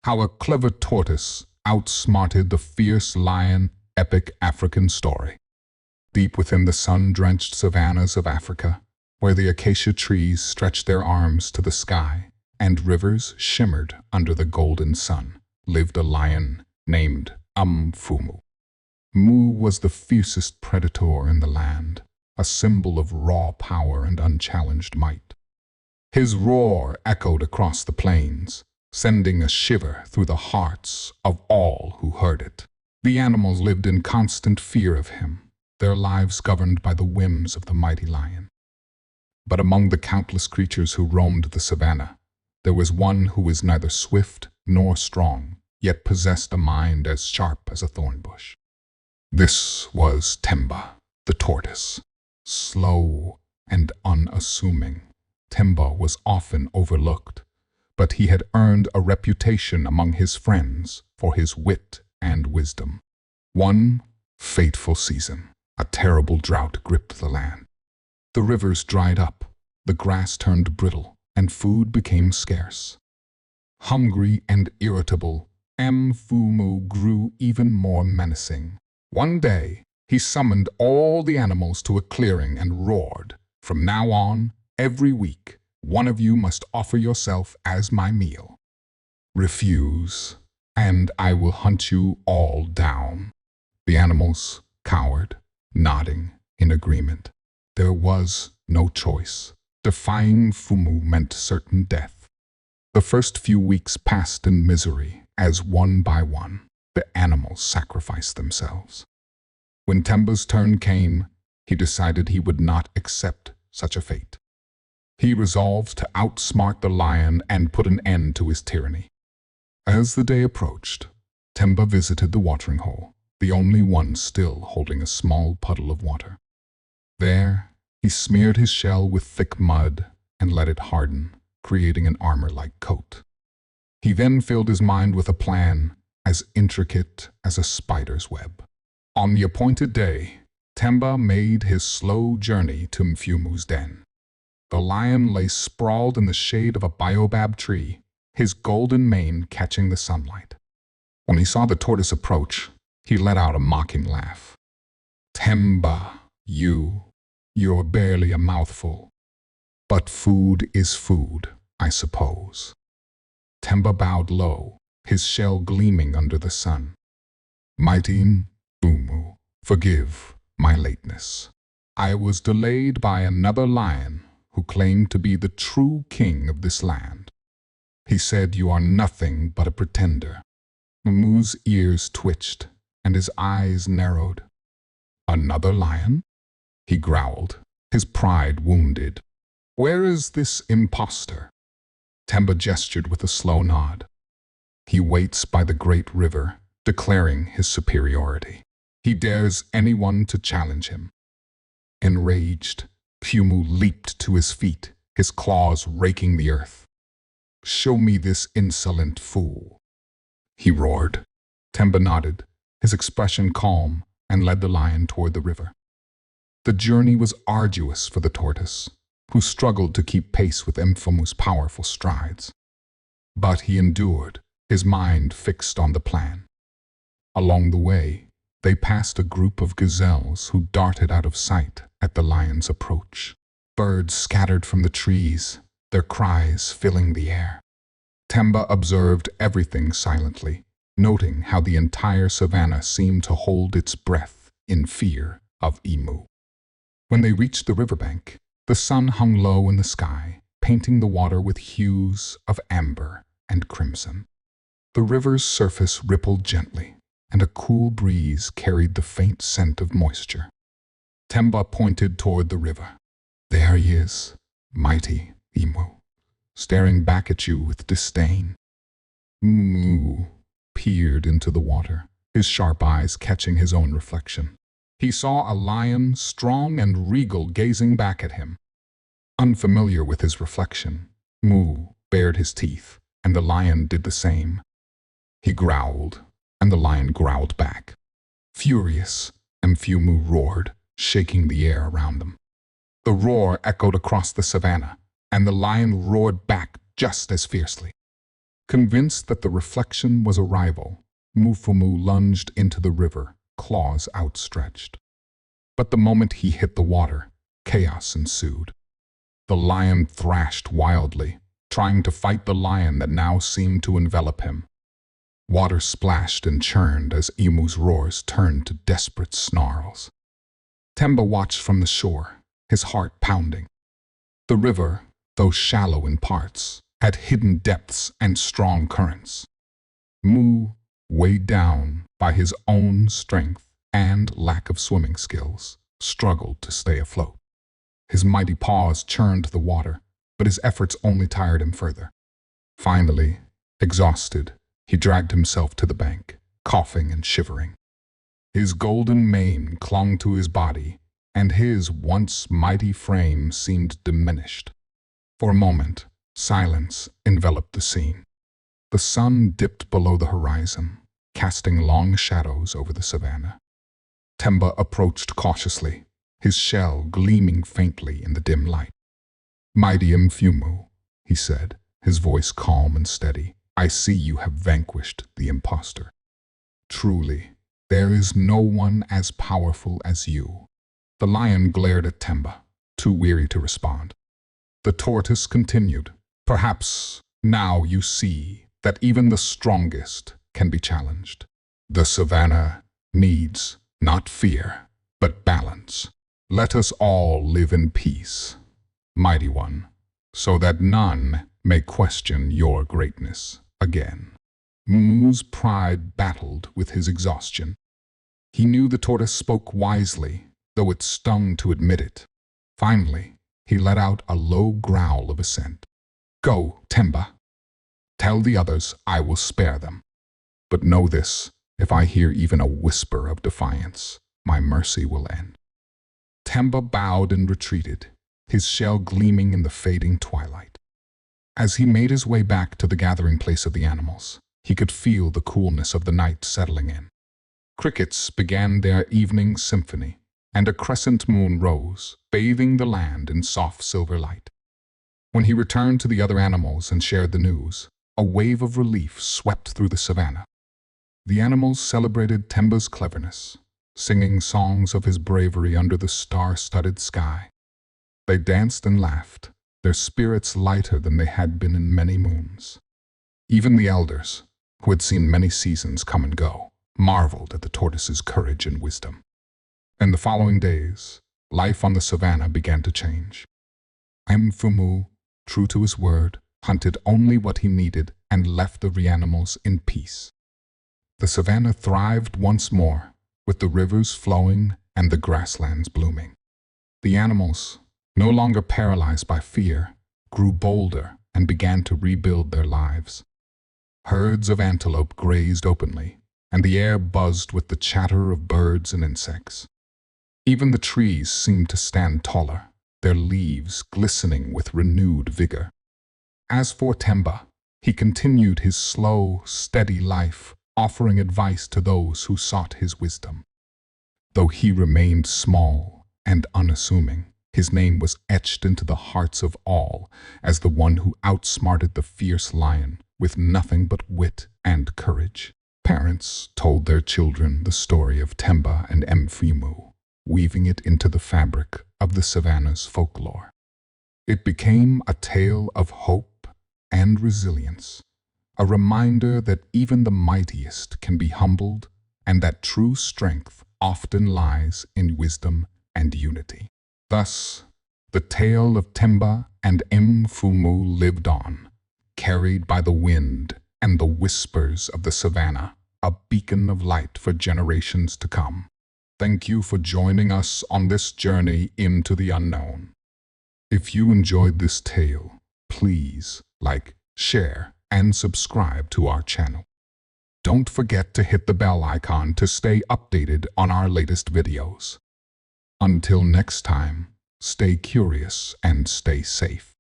How a clever tortoise outsmarted the fierce lion. Epic African story. Deep within the sun-drenched savannas of Africa, where the acacia trees stretched their arms to the sky and rivers shimmered under the golden sun, lived a lion named Mfumu. Mu was the fiercest predator in the land, a symbol of raw power and unchallenged might. His roar echoed across the plains, sending a shiver through the hearts of all who heard it. The animals lived in constant fear of him, their lives governed by the whims of the mighty lion. But among the countless creatures who roamed the savannah, there was one who was neither swift nor strong, yet possessed a mind as sharp as a thorn bush. This was Temba, the tortoise. Slow and unassuming, Temba was often overlooked, but he had earned a reputation among his friends for his wit and wisdom. One fateful season, a terrible drought gripped the land. The rivers dried up, the grass turned brittle, and food became scarce. Hungry and irritable, Mfumu grew even more menacing. One day, he summoned all the animals to a clearing and roared, "From now on, every week, one of you must offer yourself as my meal. Refuse, and I will hunt you all down." The animals cowered, nodding in agreement. There was no choice. Defying Fumu meant certain death. The first few weeks passed in misery as one by one, the animals sacrificed themselves. When Temba's turn came, he decided he would not accept such a fate. He resolved to outsmart the lion and put an end to his tyranny. As the day approached, Temba visited the watering hole, the only one still holding a small puddle of water. There, he smeared his shell with thick mud and let it harden, creating an armor-like coat. He then filled his mind with a plan as intricate as a spider's web. On the appointed day, Temba made his slow journey to Mfumu's den. The lion lay sprawled in the shade of a baobab tree, his golden mane catching the sunlight. When he saw the tortoise approach, he let out a mocking laugh. "Temba, you're barely a mouthful. But food is food, I suppose." Temba bowed low, his shell gleaming under the sun. "Mighty Mfumu, forgive my lateness. I was delayed by another lion who claimed to be the true king of this land. He said you are nothing but a pretender." Mumu's ears twitched and his eyes narrowed. "Another lion?" he growled, his pride wounded. "Where is this impostor?" Temba gestured with a slow nod. "He waits by the great river, declaring his superiority. He dares anyone to challenge him." Enraged, Fumu leaped to his feet, his claws raking the earth. "Show me this insolent fool," he roared. Temba nodded, his expression calm, and led the lion toward the river. The journey was arduous for the tortoise, who struggled to keep pace with Mfumu's powerful strides. But he endured, his mind fixed on the plan. Along the way, they passed a group of gazelles who darted out of sight at the lion's approach. Birds scattered from the trees, their cries filling the air. Temba observed everything silently, noting how the entire savannah seemed to hold its breath in fear of Emu. When they reached the riverbank, the sun hung low in the sky, painting the water with hues of amber and crimson. The river's surface rippled gently, and a cool breeze carried the faint scent of moisture. Temba pointed toward the river. "There he is, mighty Emu, staring back at you with disdain." Emu peered into the water, his sharp eyes catching his own reflection. He saw a lion, strong and regal, gazing back at him. Unfamiliar with his reflection, Mu bared his teeth, and the lion did the same. He growled, and the lion growled back. Furious, Mfumu roared, shaking the air around them. The roar echoed across the savannah, and the lion roared back just as fiercely. Convinced that the reflection was a rival, Mfumu lunged into the river, claws outstretched. But the moment he hit the water, chaos ensued. The lion thrashed wildly, trying to fight the lion that now seemed to envelop him. Water splashed and churned as Emu's roars turned to desperate snarls. Temba watched from the shore, his heart pounding. The river, though shallow in parts, had hidden depths and strong currents. Mu, weighed down by his own strength and lack of swimming skills, struggled to stay afloat. His mighty paws churned the water, but his efforts only tired him further. Finally, exhausted, he dragged himself to the bank, coughing and shivering. His golden mane clung to his body, and his once mighty frame seemed diminished. For a moment, silence enveloped the scene. The sun dipped below the horizon, casting long shadows over the savannah. Temba approached cautiously, his shell gleaming faintly in the dim light. "Mighty Mfumu," he said, his voice calm and steady, "I see you have vanquished the impostor. Truly, there is no one as powerful as you." The lion glared at Temba, too weary to respond. The tortoise continued, "Perhaps now you see that even the strongest can be challenged. The savannah needs not fear, but balance. Let us all live in peace, mighty one, so that none may question your greatness again." Mu's pride battled with his exhaustion. He knew the tortoise spoke wisely, though it stung to admit it. Finally, he let out a low growl of assent. "Go, Temba. Tell the others I will spare them. But know this, if I hear even a whisper of defiance, my mercy will end." Temba bowed and retreated, his shell gleaming in the fading twilight. As he made his way back to the gathering place of the animals, he could feel the coolness of the night settling in. Crickets began their evening symphony, and a crescent moon rose, bathing the land in soft silver light. When he returned to the other animals and shared the news, a wave of relief swept through the savannah. The animals celebrated Temba's cleverness, singing songs of his bravery under the star-studded sky. They danced and laughed, their spirits lighter than they had been in many moons. Even the elders, who had seen many seasons come and go, marveled at the tortoise's courage and wisdom. In the following days, life on the savannah began to change. Mfumu, true to his word, hunted only what he needed and left the animals in peace. The savannah thrived once more, with the rivers flowing and the grasslands blooming. The animals, no longer paralyzed by fear, grew bolder and began to rebuild their lives. Herds of antelope grazed openly, and the air buzzed with the chatter of birds and insects. Even the trees seemed to stand taller, their leaves glistening with renewed vigor. As for Temba, he continued his slow, steady life, offering advice to those who sought his wisdom. Though he remained small and unassuming, his name was etched into the hearts of all as the one who outsmarted the fierce lion with nothing but wit and courage. Parents told their children the story of Temba and Mfumu, weaving it into the fabric of the savannah's folklore. It became a tale of hope and resilience, a reminder that even the mightiest can be humbled and that true strength often lies in wisdom and unity. Thus, the tale of Temba and Mfumu lived on, carried by the wind and the whispers of the savannah, a beacon of light for generations to come. Thank you for joining us on this journey into the unknown. If you enjoyed this tale, please like, share, and subscribe to our channel. Don't forget to hit the bell icon to stay updated on our latest videos. Until next time, stay curious and stay safe.